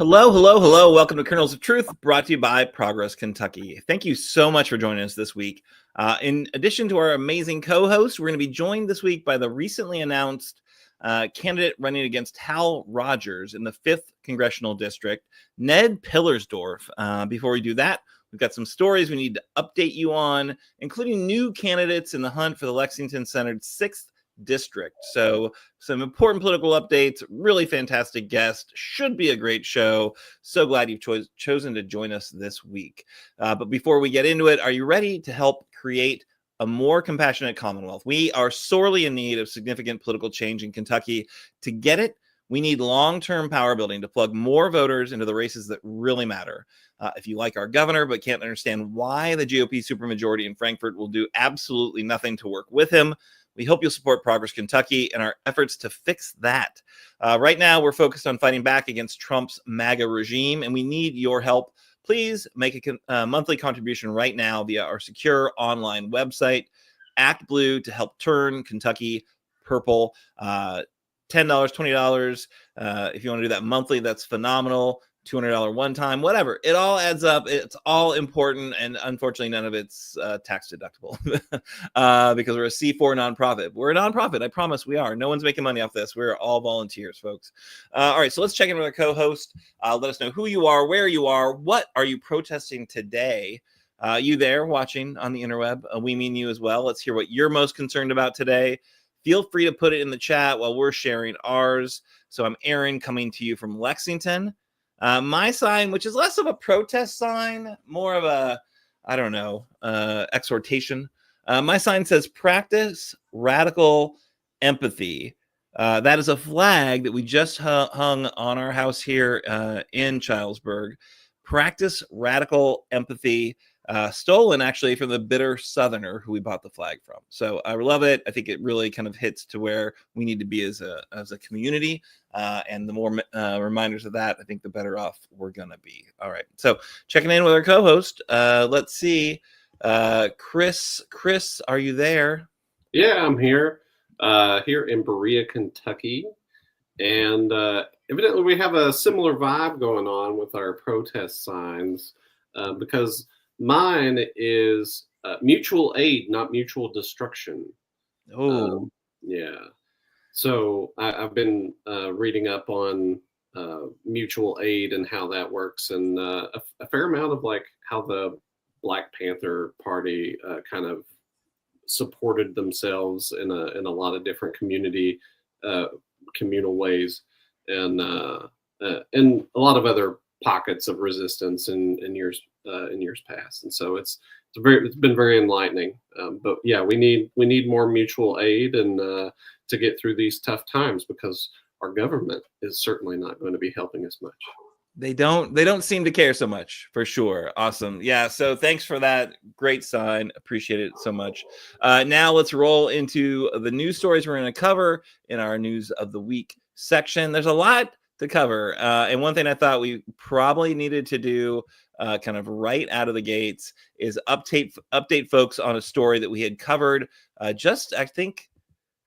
Hello, hello, hello. Welcome to Kernels of Truth, brought to you by Progress Kentucky. Thank you so much for joining us this week. In addition to our amazing co-host, we're going to be joined this week by the recently announced candidate running against Hal Rogers in the 5th Congressional District, Ned Pillersdorf. Before we do that, we've got some stories we need to update you on, including new candidates in the hunt for the Lexington Centered 6th District. So some important political updates, really fantastic guest, should be a great show. So glad you've chosen to join us this week. But before we get into it, are you ready to help create a more compassionate Commonwealth? We are sorely in need of significant political change in Kentucky. To get it, we need long-term power building to plug more voters into the races that really matter. If you like our governor but can't understand why the GOP supermajority in Frankfort will do absolutely nothing to work with him, we hope you'll support Progress Kentucky and our efforts to fix that. Right now, we're focused on fighting back against Trump's MAGA regime, and we need your help. Please make a monthly contribution right now via our secure online website, Act Blue, to help turn Kentucky purple. $10, $20. If you want to do that monthly, that's phenomenal. $200 one time, whatever. It all adds up. It's all important, and unfortunately, none of it's tax deductible because we're a C4 nonprofit. We're a nonprofit. I promise we are. No one's making money off this. We're all volunteers, folks. All right, so let's check in with our co-host. Let us know who you are, where you are, what are you protesting today? You there watching on the interweb? We mean you as well. Let's hear what you're most concerned about today. Feel free to put it in the chat while we're sharing ours. So I'm Aaron, coming to you from Lexington. My sign, which is less of a protest sign, more of a, I don't know, exhortation. My sign says, practice radical empathy. That is a flag that we just hung on our house here in Childsburg. Practice radical empathy. Stolen actually from the bitter Southerner who we bought the flag from. So I love it. I think it really kind of hits to where we need to be as a community. And the more reminders of that, I think the better off we're going to be. All right. So checking in with our co-host. Let's see. Chris, are you there? Yeah, I'm here. Here in Berea, Kentucky. And evidently we have a similar vibe going on with our protest signs because mine is mutual aid, not mutual destruction. Oh, yeah. So I've been reading up on mutual aid and how that works, and a fair amount of like how the Black Panther Party kind of supported themselves in a lot of different communal ways, and a lot of other pockets of resistance in years past. And so it's been very enlightening. But yeah, we need more mutual aid and to get through these tough times, because our government is certainly not going to be helping us much. They don't seem to care so much, for sure. Awesome. Yeah. So thanks for that. Great sign. Appreciate it so much. Now let's roll into the news stories we're going to cover in our news of the week section. There's a lot to cover. And one thing I thought we probably needed to do kind of right out of the gates is update folks on a story that we had covered just, I think,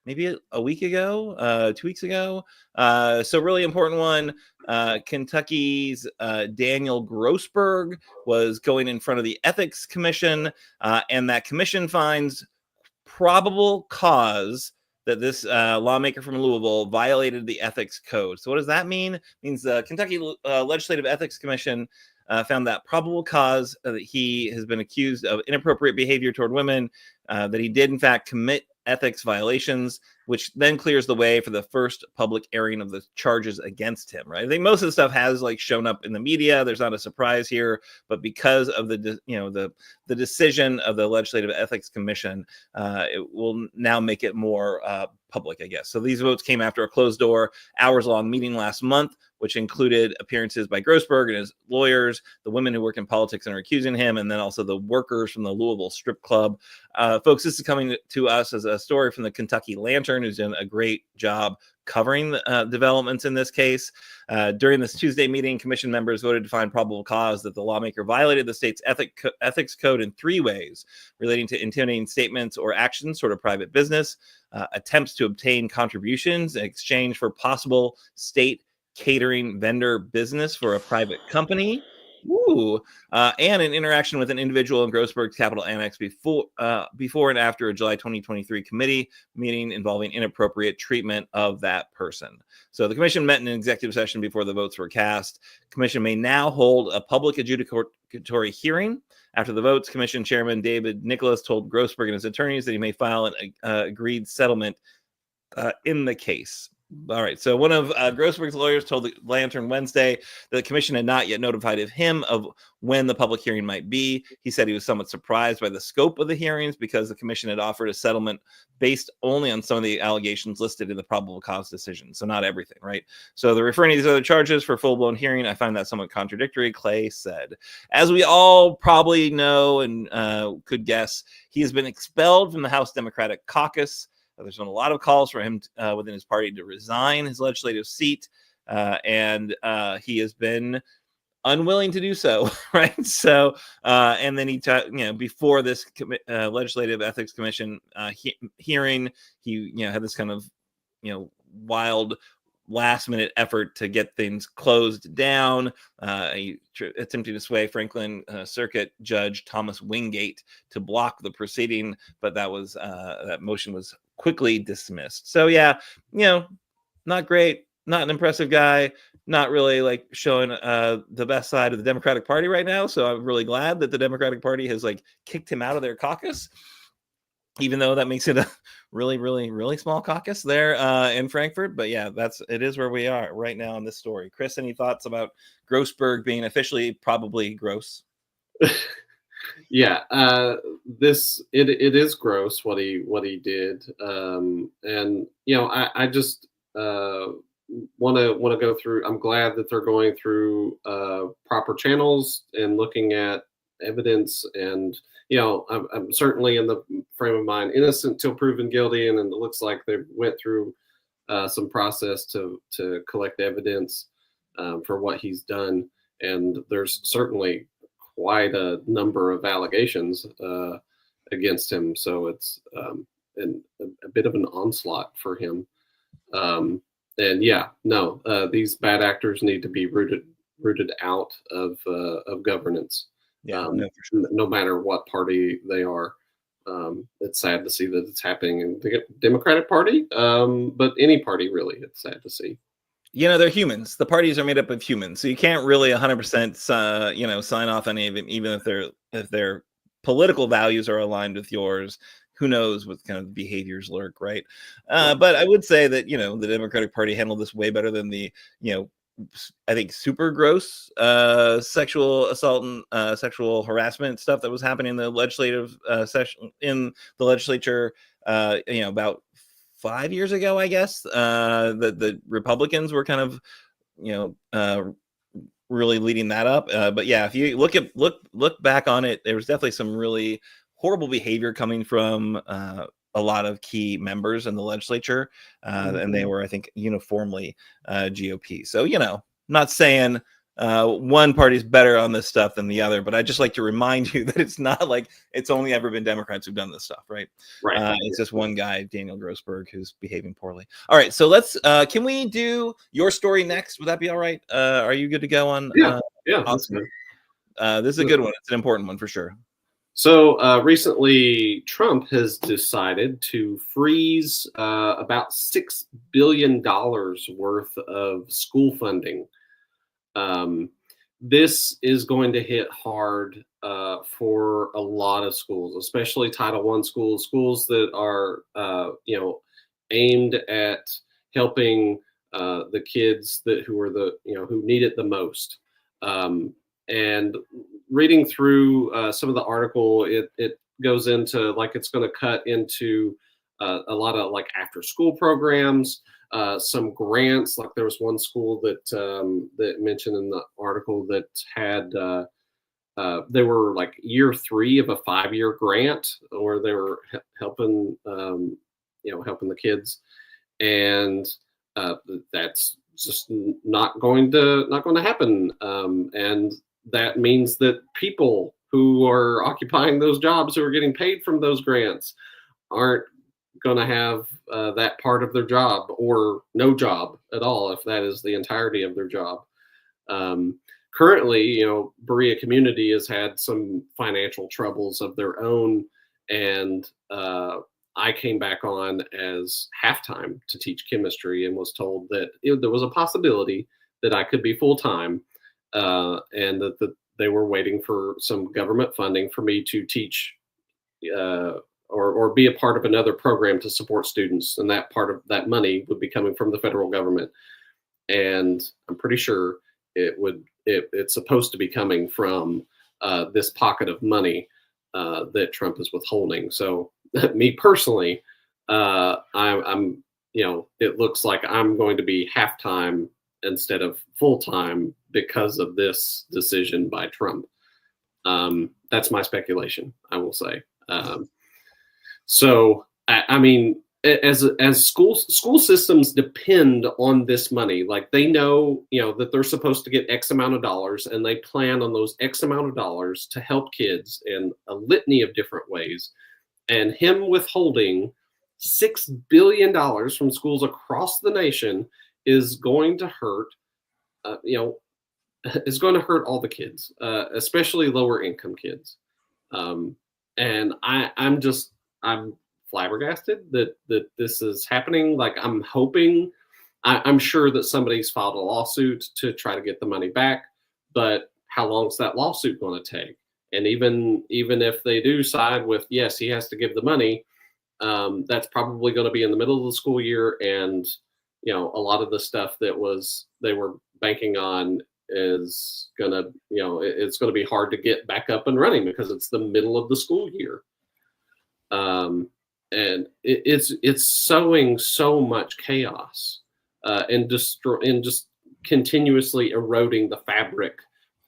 maybe a week ago, 2 weeks ago. So really important one. Kentucky's Daniel Grossberg was going in front of the Ethics Commission, and that commission finds probable cause that this lawmaker from Louisville violated the ethics code. So what does that mean? It means the Kentucky Legislative Ethics Commission found that probable cause that he has been accused of inappropriate behavior toward women, that he did in fact commit ethics violations, which then clears the way for the first public airing of the charges against him, right? I think most of the stuff has like shown up in the media. There's not a surprise here, but because of the decision of the Legislative Ethics Commission, it will now make it more public, I guess. So these votes came after a closed door, hours-long meeting last month, which included appearances by Grossberg and his lawyers, the women who work in politics and are accusing him, and then also the workers from the Louisville strip club. Folks, this is coming to us as a story from the Kentucky Lantern, who's done a great job covering the developments in this case. During this Tuesday meeting, commission members voted to find probable cause that the lawmaker violated the state's ethics code in 3 ways: relating to intimidating statements or actions toward a private business, attempts to obtain contributions in exchange for possible state catering vendor business for a private company. Woo. And an interaction with an individual in Grossberg's Capitol Annex before and after a July 2023 committee meeting involving inappropriate treatment of that person. So the commission met in an executive session before the votes were cast. Commission may now hold a public adjudicatory hearing. After the votes, Commission Chairman David Nicholas told Grossberg and his attorneys that he may file an agreed settlement in the case. All right. So one of Grossberg's lawyers told the Lantern Wednesday that the commission had not yet notified him of when the public hearing might be. He said he was somewhat surprised by the scope of the hearings because the commission had offered a settlement based only on some of the allegations listed in the probable cause decision. So not everything, right? So they're referring to these other charges for full-blown hearing. I find that somewhat contradictory, Clay said. As we all probably know and could guess, he has been expelled from the House Democratic caucus. There's been a lot of calls for him within his party to resign his legislative seat, and he has been unwilling to do so, right? So, and then before this legislative ethics commission hearing, he had this kind of wild last-minute effort to get things closed down. Attempting to sway Franklin Circuit Judge Thomas Wingate to block the proceeding, but that motion was quickly dismissed. So not great, not an impressive guy, not really like showing the best side of the Democratic Party right now. So I'm really glad that the Democratic Party has kicked him out of their caucus, even though that makes it a really, really, really small caucus there in Frankfurt. But yeah, it is where we are right now in this story. Chris, any thoughts about Grossberg being officially probably gross? Yeah, it is gross what he did, and I just want to go through. I'm glad that they're going through proper channels and looking at evidence, and I'm certainly in the frame of mind innocent till proven guilty, and it looks like they went through some process to collect evidence for what he's done, and there's certainly quite a number of allegations against him. So it's a bit of an onslaught for him. These bad actors need to be rooted out of governance. Yeah, no matter what party they are. It's sad to see that it's happening in the Democratic Party, but any party really, it's sad to see. They're humans. The parties are made up of humans, so you can't really 100% sign off any of it, even if their political values are aligned with yours. Who knows what kind of behaviors lurk, right? But I would say that the Democratic Party handled this way better than the I think super gross sexual assault and sexual harassment stuff that was happening in the legislative session in the legislature. About 5 years ago, I guess, the Republicans were kind of, really leading that up. But yeah, if you look back on it, there was definitely some really horrible behavior coming from a lot of key members in the legislature, and they were, I think, uniformly GOP. So, not saying one party's better on this stuff than the other, but I just like to remind you that it's not like it's only ever been Democrats who've done this stuff, right? Right. It's just one guy, Daniel Grossberg, who's behaving poorly. All right, so let's. Can we do your story next? Would that be all right? Are you good to go on? Yeah. Awesome. This is a good one. It's an important one for sure. So recently, Trump has decided to freeze about $6 billion worth of school funding. This is going to hit hard for a lot of schools, especially Title I schools that are, aimed at helping the kids who need it the most. And reading through some of the article, it goes into it's going to cut into a lot of after school programs. Some grants, like there was one school that mentioned in the article that had they were year 3 of a 5-year grant where they were helping helping the kids, and that's just not going to happen, and that means that people who are occupying those jobs who are getting paid from those grants aren't going to have that part of their job or no job at all if that is the entirety of their job. Currently, Berea Community has had some financial troubles of their own, and I came back on as halftime to teach chemistry and was told that there was a possibility that I could be full time, and that they were waiting for some government funding for me to teach or be a part of another program to support students, and that part of that money would be coming from the federal government. And I'm pretty sure it's supposed to be coming from this pocket of money that Trump is withholding. So me personally, I'm it looks like I'm going to be halftime instead of full time because of this decision by Trump. That's my speculation, I will say. So I mean, as school systems depend on this money, like they know that they're supposed to get X amount of dollars, and they plan on those X amount of dollars to help kids in a litany of different ways. And him withholding $6 billion from schools across the nation is going to hurt. Is going to hurt all the kids, especially lower income kids. And I'm flabbergasted that this is happening. Like, I'm hoping, I'm sure that somebody's filed a lawsuit to try to get the money back, but how long is that lawsuit going to take? And even if they do side with, yes, he has to give the money, that's probably going to be in the middle of the school year. And, a lot of the stuff that they were banking on is going to, it's going to be hard to get back up and running because it's the middle of the school year. And it's sowing so much chaos and just continuously eroding the fabric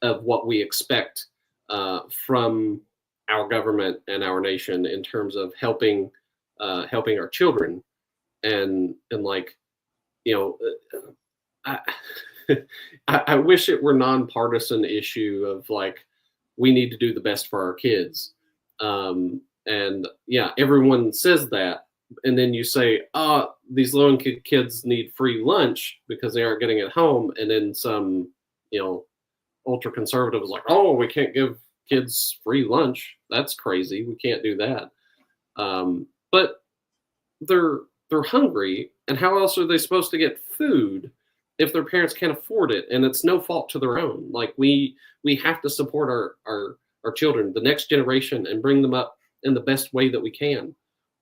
of what we expect from our government and our nation in terms of helping our children. And like, I wish it were nonpartisan issue of like, we need to do the best for our kids. And yeah, everyone says that. And then you say, these low income kids need free lunch because they aren't getting it home. And then some, ultra conservative is like, oh, we can't give kids free lunch. That's crazy. We can't do that. But they're hungry. And how else are they supposed to get food if their parents can't afford it? And it's no fault to their own. Like we have to support our children, the next generation, and bring them up in the best way that we can.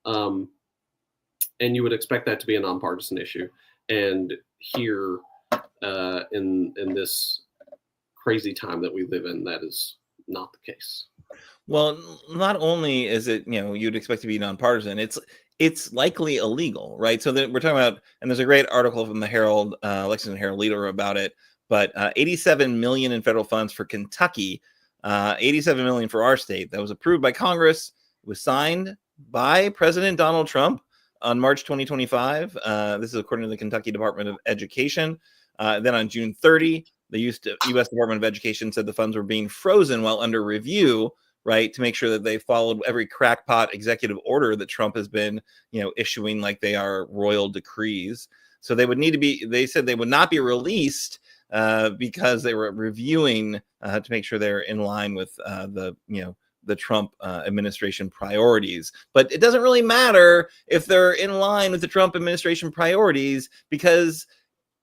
And you would expect that to be a nonpartisan issue. And here in this crazy time that we live in, that is not the case. Well, not only is it, you'd expect to be nonpartisan, it's likely illegal, right? So we're talking about, and there's a great article from the Herald, Lexington Herald Leader about it, but $87 million in federal funds for Kentucky, $87 million for our state that was approved by Congress, was signed by President Donald Trump on March 2025. This is according to the Kentucky Department of Education. Then on June 30, the U.S. Department of Education said the funds were being frozen while under review, right, to make sure that they followed every crackpot executive order that Trump has been, issuing like they are royal decrees. So they said they would not be released because they were reviewing to make sure they're in line with the Trump administration priorities. But it doesn't really matter if they're in line with the Trump administration priorities because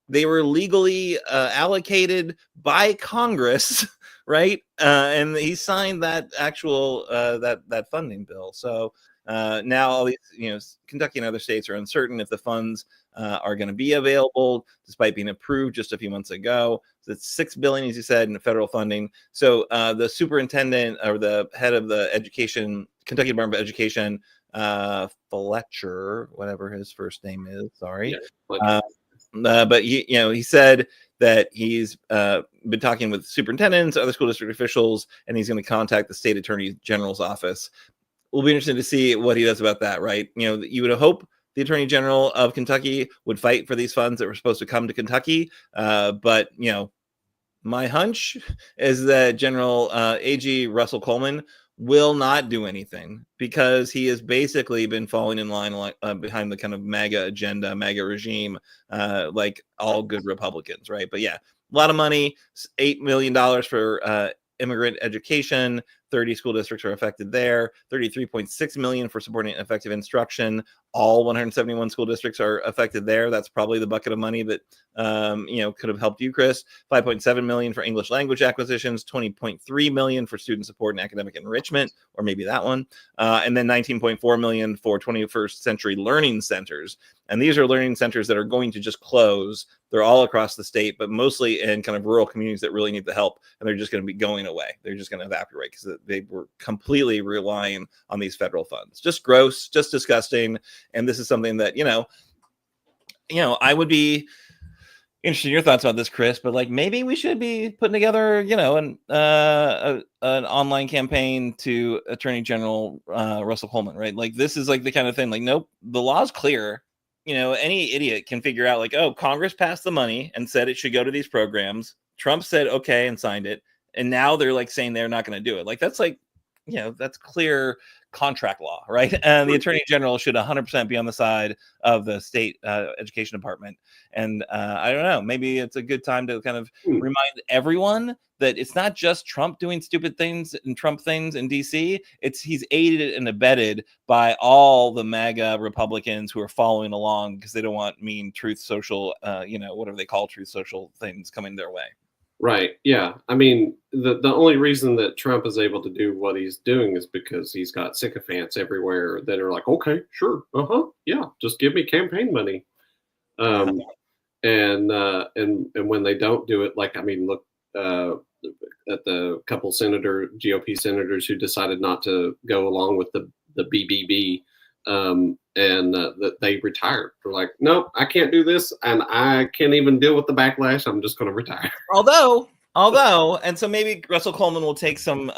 they were legally allocated by Congress, right? And he signed that actual that funding bill. So now all these, Kentucky and other states are uncertain if the funds are going to be available, despite being approved just a few months ago. So it's $6 billion, as you said, in federal funding. So the superintendent or the head of the Kentucky Department of Education, Fletcher, whatever his first name is, sorry. Yeah, but he said that he's been talking with superintendents, other school district officials, and he's going to contact the state attorney general's office. We'll be interested to see what he does about that, right? You would hope the attorney general of Kentucky would fight for these funds that were supposed to come to Kentucky. But, my hunch is that General AG Russell Coleman will not do anything because he has basically been falling in line behind the kind of MAGA agenda, MAGA regime, like all good Republicans, right? But yeah, a lot of money, $8 million for immigrant education. 30 school districts are affected there. 33.6 million for supporting effective instruction. All 171 school districts are affected there. That's probably the bucket of money that could have helped you, Chris. 5.7 million for English language acquisitions. 20.3 million for student support and academic enrichment, or maybe that one. And then 19.4 million for 21st century learning centers. And these are learning centers that are going to just close. They're all across the state, but mostly in kind of rural communities that really need the help. And they're just going to be going away. They're just going to evaporate because they were completely relying on these federal funds. Just gross, just disgusting. And this is something that, I would be interested in your thoughts about this, Chris, but like maybe we should be putting together, an online campaign to Attorney General Russell Coleman, right? Like this is like the kind of thing like, nope, the law's clear. Any idiot can figure out like, oh, Congress passed the money and said it should go to these programs. Trump said, okay, and signed it. And now they're like saying they're not going to do it. Like, that's like, that's clear contract law, right? And the Attorney General should 100% be on the side of the state education department. And I don't know, maybe it's a good time to kind of remind everyone that it's not just Trump doing stupid things and Trump things in DC. He's aided and abetted by all the MAGA Republicans who are following along because they don't want mean Truth Social, whatever they call Truth Social things coming their way. Right. Yeah. I mean, the only reason that Trump is able to do what he's doing is because he's got sycophants everywhere that are like, okay, sure. Yeah. Just give me campaign money. And when they don't do it, like, I mean, look at the couple GOP senators who decided not to go along with the BBB, and that they retired. They're like, nope, I can't do this, and I can't even deal with the backlash. I'm just going to retire. Although, and so maybe Russell Coleman will take some,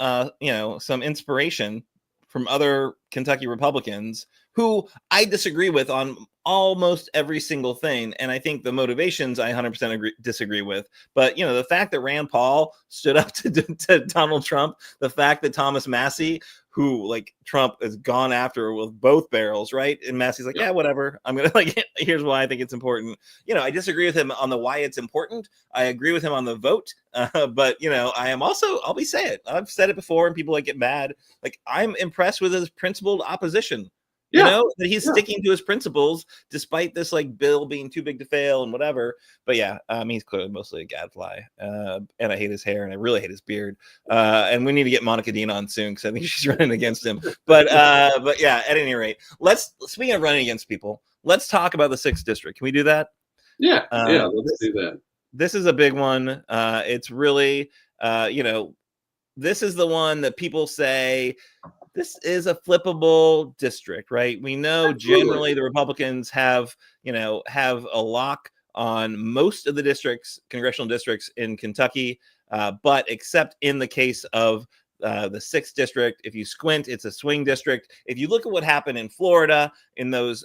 some inspiration from other Kentucky Republicans who I disagree with on almost every single thing. And I think the motivations I 100% disagree with. But, the fact that Rand Paul stood up to Donald Trump, the fact that Thomas Massie, who like Trump has gone after with both barrels, right? And Massey's like, yeah, whatever. I'm going to here's why I think it's important. I disagree with him on the why it's important. I agree with him on the vote. But, I am also, I'll say it. I've said it before and people get mad. Like, I'm impressed with his principled opposition. That he's sticking to his principles despite this like bill being too big to fail and whatever. But he's clearly mostly a gadfly, and I hate his hair and I really hate his beard. And we need to get Monica Dean on soon because I think she's running against him. But yeah, at any rate, speaking of running against people, let's talk about the 6th district. Can we do that? Yeah, let's do that. This is a big one. It's really, this is the one that people say. This is a flippable district, right? We know generally the Republicans have a lock on most of the districts, congressional districts in Kentucky, but except in the case of the 6th district, if you squint, it's a swing district. If you look at what happened in Florida in those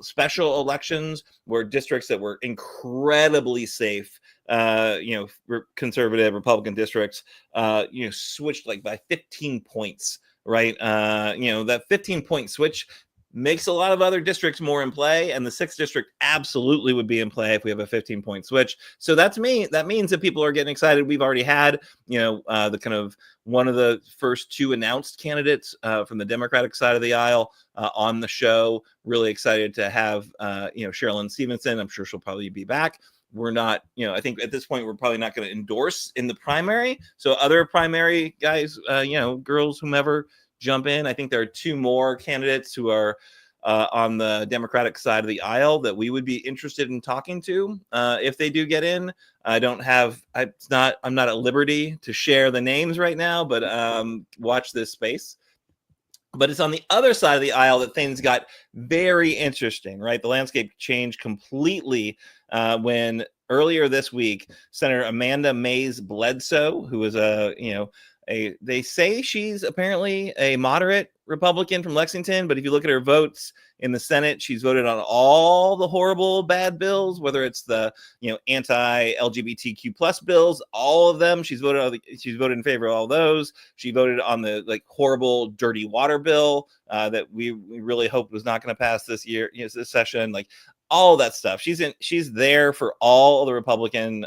special elections, where districts that were incredibly safe, conservative Republican districts, switched like by 15 points. Right. That 15-point switch makes a lot of other districts more in play. And the 6th district absolutely would be in play if we have a 15-point switch. So that means that people are getting excited. We've already had, the kind of one of the first 2 announced candidates from the Democratic side of the aisle on the show. Really excited to have, Sherilyn Stevenson. I'm sure she'll probably be back. We're not, I think at this point, we're probably not going to endorse in the primary. So other primary guys, girls, whomever jump in. I think there are 2 more candidates who are on the Democratic side of the aisle that we would be interested in talking to if they do get in. I'm not at liberty to share the names right now, but watch this space. But it's on the other side of the aisle that things got very interesting, right? The landscape changed completely when earlier this week, Senator Amanda Mays Bledsoe, who is they say she's apparently a moderate Republican from Lexington, but if you look at her votes in the Senate, she's voted on all the horrible, bad bills, whether it's the anti-LGBTQ plus bills, all of them. She's voted in favor of all those. She voted on the horrible, dirty water bill that we really hoped was not going to pass this year, this session. All that stuff. She's there for all the Republican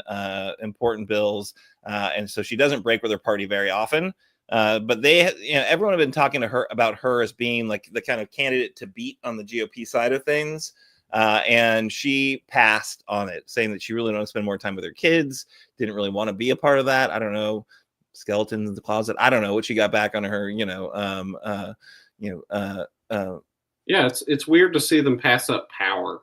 important bills, and so she doesn't break with her party very often. But everyone had been talking to her about her as being the kind of candidate to beat on the GOP side of things. And she passed on it, saying that she really wanted to spend more time with her kids, didn't really want to be a part of that. I don't know, skeletons in the closet. I don't know what she got back on her, yeah, it's weird to see them pass up power.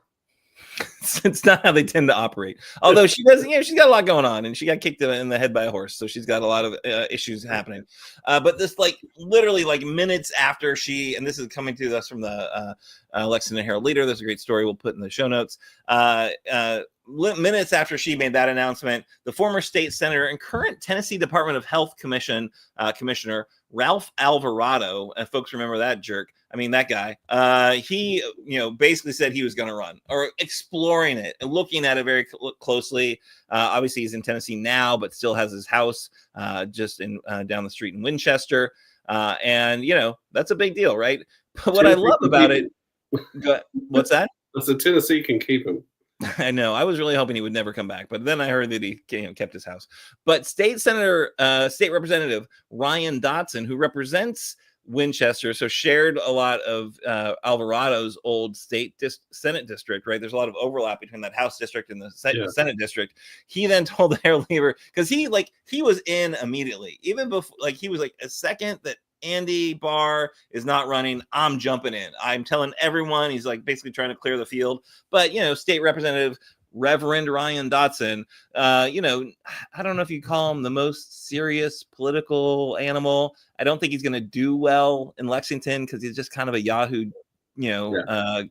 It's not how they tend to operate. Although she does, she's got a lot going on, and she got kicked in the head by a horse, so she's got a lot of issues happening. But this, literally, minutes after and this is coming to us from the Lexington Herald Leader. There's a great story we'll put in the show notes. Minutes after she made that announcement, the former state senator and current Tennessee Department of Health Commissioner Ralph Alvarado, folks remember that jerk. I mean, that guy, he, basically said he was going to run, or exploring it and looking at it very closely. Obviously, he's in Tennessee now, but still has his house just down the street in Winchester. And, that's a big deal, right? But what I love about it, what's that? So Tennessee can keep him. I know. I was really hoping he would never come back, but then I heard that he kept his house. But state representative Ryan Dotson, who represents Winchester, so shared a lot of Alvarado's old Senate district, right? There's a lot of overlap between that House district and the Senate district. He then told the Herald Leader, because he was in immediately, even before, he was a second that Andy Barr is not running, I'm jumping in. I'm telling everyone. He's basically trying to clear the field. But, State Representative Reverend Ryan Dotson, I don't know if you call him the most serious political animal. I don't think he's going to do well in Lexington because he's just kind of a Yahoo,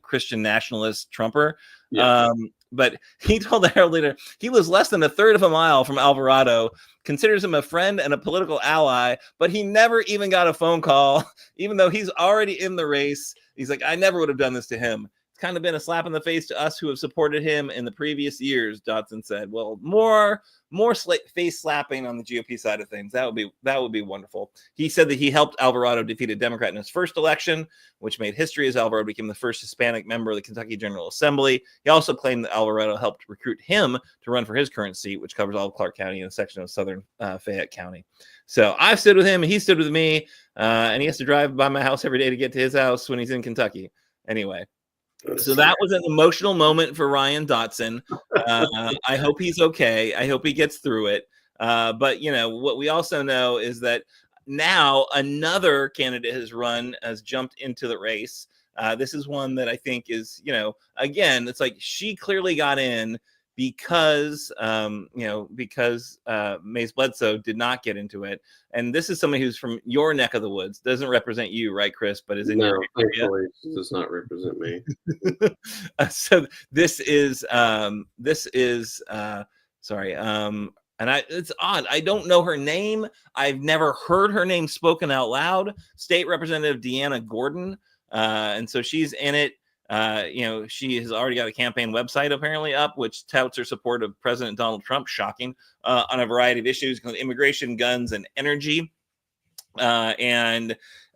Christian nationalist Trumper. Yeah. But he told the Herald Leader he was less than a third of a mile from Alvarado, considers him a friend and a political ally, but he never even got a phone call, even though he's already in the race. He's I never would have done this to him. It's kind of been a slap in the face to us who have supported him in the previous years, Dotson said. Well, more face slapping on the GOP side of things. That would be wonderful. He said that he helped Alvarado defeat a Democrat in his first election, which made history as Alvarado became the first Hispanic member of the Kentucky General Assembly. He also claimed that Alvarado helped recruit him to run for his current seat, which covers all of Clark County and a section of southern Fayette County. So I've stood with him. He stood with me, and he has to drive by my house every day to get to his house when he's in Kentucky. Anyway. So that was an emotional moment for Ryan Dotson. I hope he's okay. I hope he gets through it. But, what we also know is that now another candidate has jumped into the race. This is one that I think is, again, it's she clearly got in because Mace Bledsoe did not get into it. And this is somebody who's from your neck of the woods. Doesn't represent you, right, Chris? But is in your area. Thankfully, it does not represent me. So this is and it's odd. I don't know her name. I've never heard her name spoken out loud. State Representative Deanna Gordon. And so she's in it. She has already got a campaign website apparently up, which touts her support of President Donald Trump, shocking, on a variety of issues, including immigration, guns, and energy. So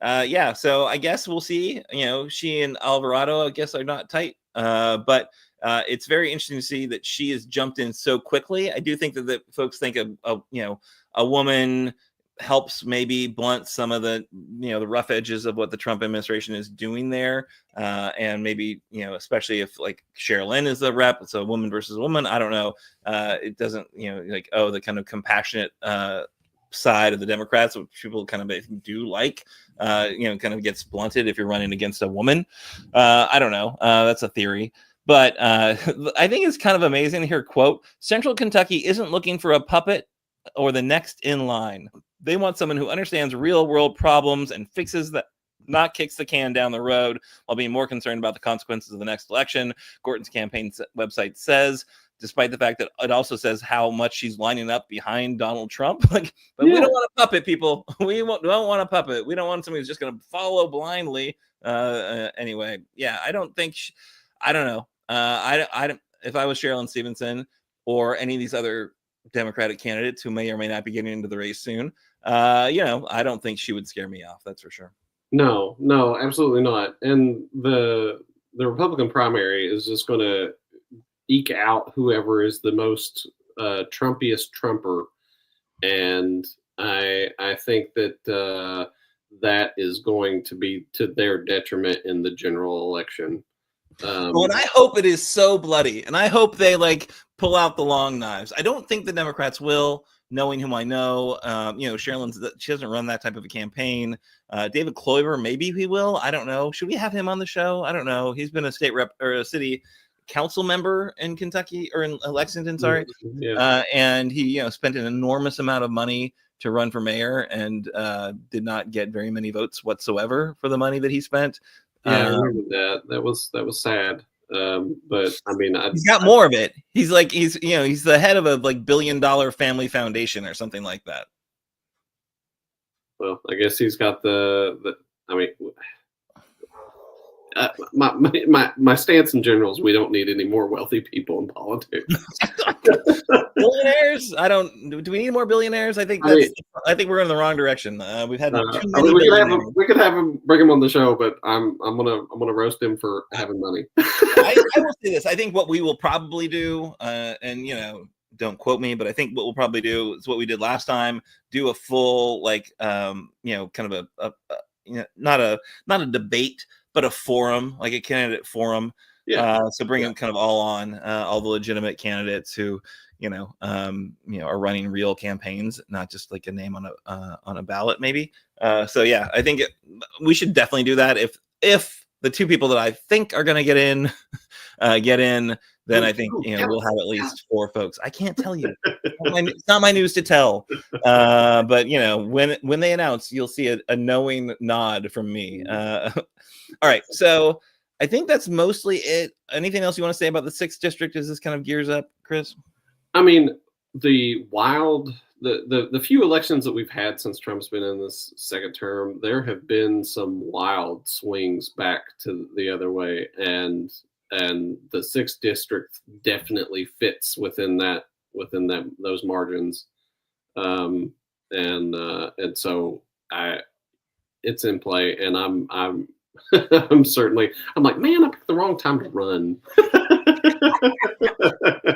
I guess we'll see. She and Alvarado, I guess, are not tight, but it's very interesting to see that she has jumped in so quickly. I do think that folks think a woman helps maybe blunt some of the the rough edges of what the Trump administration is doing there, and maybe especially if Cheryl Lynn is the rep, it's a woman versus a woman. I don't know. It doesn't the kind of compassionate side of the Democrats, which people kind of do kind of gets blunted if you're running against a woman. I don't know. That's a theory. But I think it's kind of amazing to hear, quote, Central Kentucky isn't looking for a puppet or the next in line. They want someone who understands real world problems and fixes that, not kicks the can down the road while being more concerned about the consequences of the next election. Gordon's campaign website says despite the fact that it also says how much she's lining up behind Donald Trump. Like, but we don't want a puppet, people. We don't want a puppet. We don't want somebody who's just going to follow blindly. Anyway, yeah, I don't think. I don't know. I don't. If I was Sherilyn Stevenson or any of these other Democratic candidates who may or may not be getting into the race soon, I don't think she would scare me off. That's for sure. No, absolutely not. And the Republican primary is just going to eke out whoever is the most Trumpiest Trumper, and I think that that is going to be to their detriment in the general election. And I hope it is so bloody, and I hope they like pull out the long knives. I don't think the Democrats will, knowing whom I know. Sherilyn's, she doesn't run that type of a campaign. David Kloiber, maybe he will. I don't know. Should we have him on the show? I don't know. He's been a state rep or a city council member in Kentucky or in Lexington, sorry. And he, spent an enormous amount of money to run for mayor and did not get very many votes whatsoever for the money that he spent. Yeah, I remember that. That was sad. But I mean, he's got more of it. He's like, he's the head of a like $1 billion family foundation or something like that. Well, I guess he's got the. I mean, my stance in general is we don't need any more wealthy people in politics. Billionaires? Do we need more billionaires? I think I think we're in the wrong direction. We've had too many we could have him, bring him on the show, but I'm gonna roast him for having money. I will say this. I think what we will probably do, and don't quote me, but I think what we'll probably do is what we did last time: do a full kind of a not a debate, but a forum, like a candidate forum. Yeah. So bring them kind of all on, all the legitimate candidates who, are running real campaigns, not just like a name on a ballot, maybe. So yeah, I think we should definitely do that. If the two people that I think are going to get in, then I think we'll have at least 4 folks. I can't tell you. It's not my news to tell. But when they announce, you'll see a knowing nod from me. All right, so I think that's mostly it. Anything else you want to say about the 6th district as this kind of gears up, Chris? I mean, the few elections that we've had since Trump's been in this second term, there have been some wild swings back to the other way, and the 6th district definitely fits within those margins, and so it's in play, and I'm I'm like, man, I picked the wrong time to run.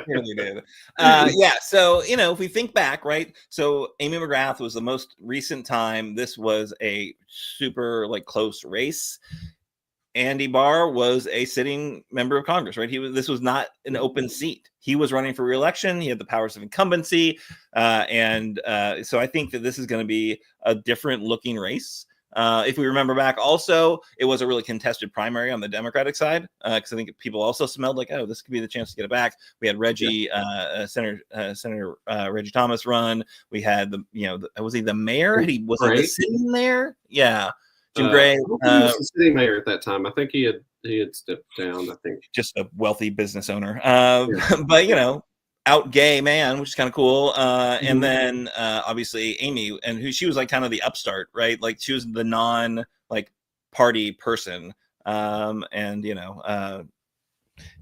Really did. Yeah. So, if we think back, right? So Amy McGrath was the most recent time. This was a super close race. Andy Barr was a sitting member of Congress, right? This was not an open seat. He was running for re-election. He had the powers of incumbency. So I think that this is going to be a different looking race. If we remember back, also, it was a really contested primary on the Democratic side, because I think people also smelled like, oh, this could be the chance to get it back. We had Reggie, Senator Reggie Thomas run. We had was he the mayor? Was he sitting there? Yeah, Jim Gray. He was the sitting mayor at that time. I think he had stepped down. I think just a wealthy business owner. But out gay man, which is kind of cool. And then obviously Amy, and she was like kind of the upstart, right? Like she was the non party person. And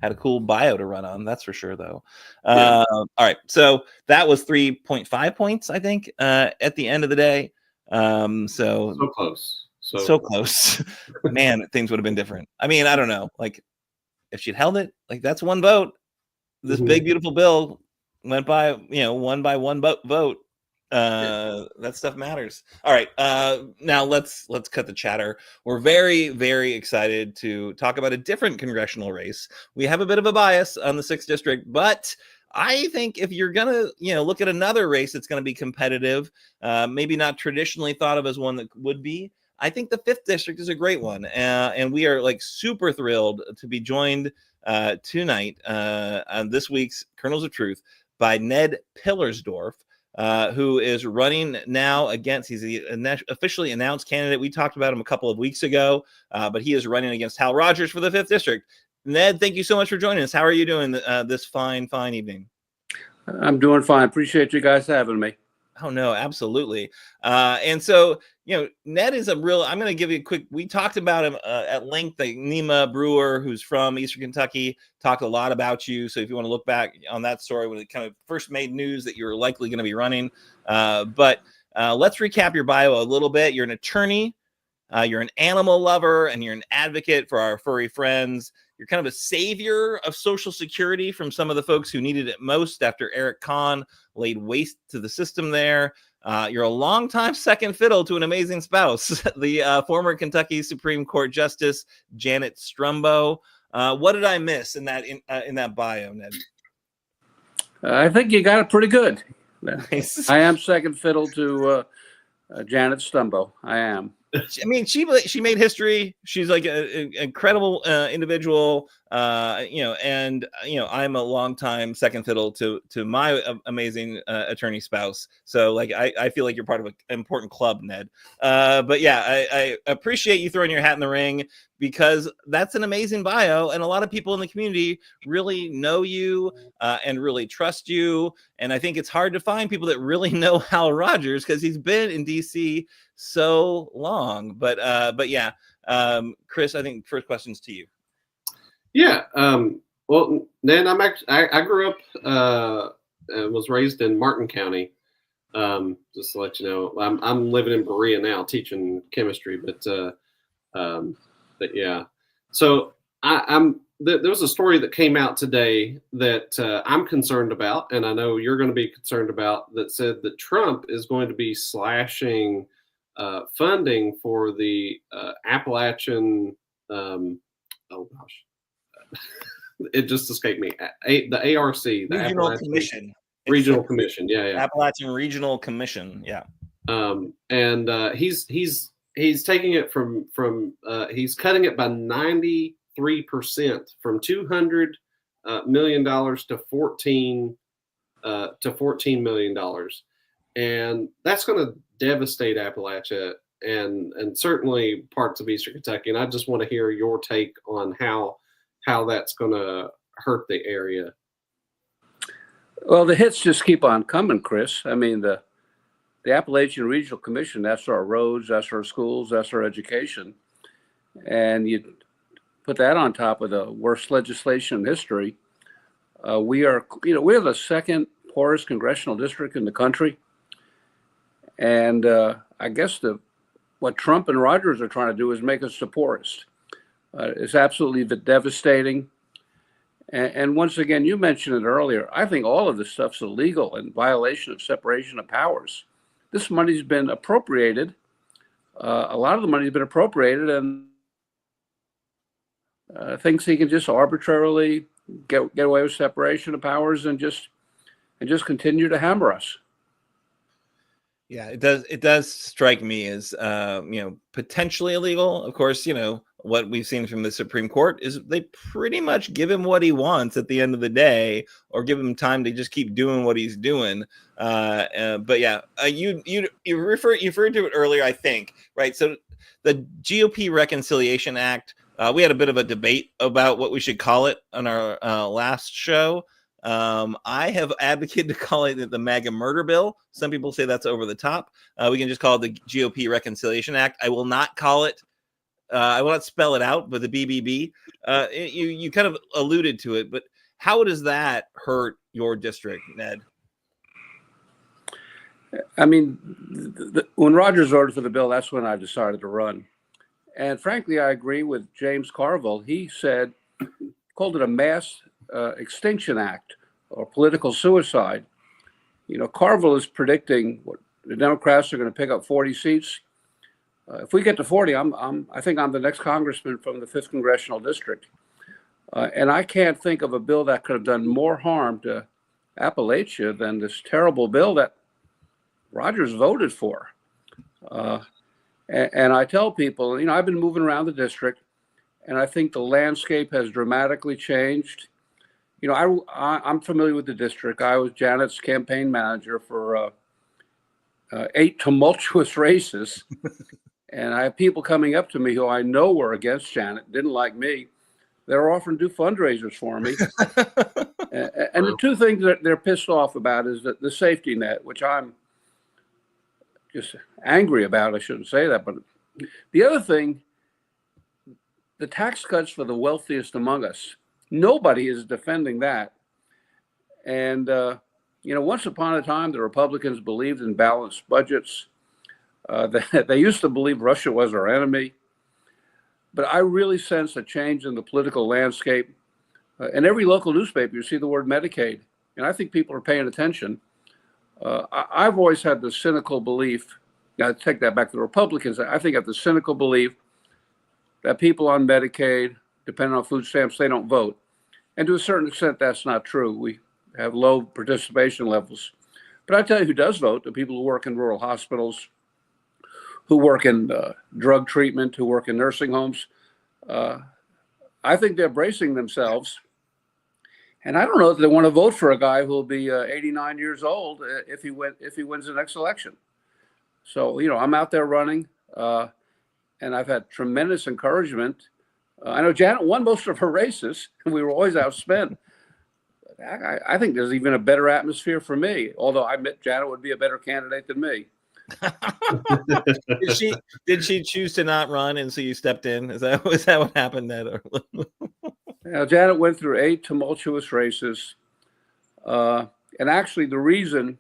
had a cool bio to run on, that's for sure though. All right. So that was 3.5 points, I think, at the end of the day. So close. So close. Man, things would have been different. I mean, I don't know. If she'd held it, that's one vote. This big, beautiful bill went by, one by one vote. That stuff matters. All right. Now let's cut the chatter. We're very, very excited to talk about a different congressional race. We have a bit of a bias on the 6th district, but I think if you're going to, look at another race that's going to be competitive, maybe not traditionally thought of as one that would be, I think the 5th district is a great one. And we are super thrilled to be joined tonight on this week's Kernels of Truth by Ned Pillersdorf, who is running now against, he's the officially announced candidate. We talked about him a couple of weeks ago, but he is running against Hal Rogers for the 5th district. Ned, thank you so much for joining us. How are you doing this fine evening? I'm doing fine. Appreciate you guys having me. Oh, no, absolutely. And so, Ned is I'm going to give you a quick, we talked about him at length. Like Nima Brewer, who's from Eastern Kentucky, talked a lot about you. So if you want to look back on that story when it kind of first made news that you were likely going to be running. But let's recap your bio a little bit. You're an attorney. You're an animal lover, and you're an advocate for our furry friends. You're kind of a savior of Social Security from some of the folks who needed it most after Eric Kahn laid waste to the system there. You're a longtime second fiddle to an amazing spouse, the former Kentucky Supreme Court Justice Janet Strumbo. What did I miss in that bio, Ned? I think you got it pretty good. Nice. I am second fiddle to Janet Strumbo. I am. I mean, she made history. She's like an incredible individual, and I'm a longtime second fiddle to my amazing attorney spouse. So like, I feel like you're part of an important club, Ned. But yeah, I appreciate you throwing your hat in the ring, because that's an amazing bio, and a lot of people in the community really know you and really trust you. And I think it's hard to find people that really know Hal Rogers, because he's been in DC so long. But yeah, Chris, I think first question's to you. Yeah. Well, Ned, I grew up and was raised in Martin County. Just to let you know, I'm living in Berea now, teaching chemistry. But yeah. So there was a story that came out today that I'm concerned about, and I know you're going to be concerned about, that said that Trump is going to be slashing funding for the Appalachian. Oh gosh, it just escaped me. The ARC, the Regional Commission. Regional Commission, yeah. Appalachian Regional Commission, yeah. And he's taking it from he's cutting it by 93%, from $200 million to $14 million, and that's going to devastate Appalachia and certainly parts of Eastern Kentucky. And I just want to hear your take on how that's going to hurt the area. Well, the hits just keep on coming, Chris. I mean, the Appalachian Regional Commission, that's our roads, that's our schools, that's our education. And you put that on top of the worst legislation in history. We're the second poorest congressional district in the country. And I guess what Trump and Rogers are trying to do is make us the poorest. It's absolutely devastating. And once again, you mentioned it earlier, I think all of this stuff's illegal and violation of separation of powers. This money's been appropriated. A lot of the money's been appropriated, and thinks he can just arbitrarily get away with separation of powers and just continue to hammer us. Yeah, it does strike me as potentially illegal. Of course, what we've seen from the Supreme Court is they pretty much give him what he wants at the end of the day, or give him time to just keep doing what he's doing. But yeah, you referred to it earlier, I think, right? So the GOP Reconciliation Act, we had a bit of a debate about what we should call it on our last show. I have advocated to call it the MAGA murder bill. Some people say that's over the top. We can just call it the GOP Reconciliation Act. I will not call it. I will not spell it out, but the BBB. You kind of alluded to it, but how does that hurt your district, Ned? I mean, when Rogers voted for the bill, that's when I decided to run. And frankly, I agree with James Carville. He called it a mass extinction act or political suicide. Carville is predicting what the Democrats are going to pick up 40 seats. If we get to 40, I think I'm the next congressman from the 5th congressional district. And I can't think of a bill that could have done more harm to Appalachia than this terrible bill that Rogers voted for. And I tell people, I've been moving around the district, and I think the landscape has dramatically changed. I'm familiar with the district. I was Janet's campaign manager for 8 tumultuous races. And I have people coming up to me who I know were against Janet, didn't like me, They're offering to do fundraisers for me. And the two things that they're pissed off about is that the safety net, which I'm just angry about. I shouldn't say that, but the other thing, the tax cuts for the wealthiest among us, nobody is defending that. And, once upon a time, the Republicans believed in balanced budgets. They used to believe Russia was our enemy. But I really sense a change in the political landscape. In every local newspaper, you see the word Medicaid. And I think people are paying attention. I've always had the cynical belief, I take that back to the Republicans, I think I have the cynical belief that people on Medicaid, depending on food stamps, they don't vote. And to a certain extent, that's not true. We have low participation levels. But I tell you who does vote, the people who work in rural hospitals, who work in drug treatment, who work in nursing homes. I think they're bracing themselves. And I don't know if they want to vote for a guy who will be 89 years old if he wins the next election. So, I'm out there running, and I've had tremendous encouragement. I know Janet won most of her races, and we were always outspent. I think there's even a better atmosphere for me, although I admit Janet would be a better candidate than me. Did she choose to not run, and so you stepped in? Was that what happened? Janet went through 8 tumultuous races, and actually the reason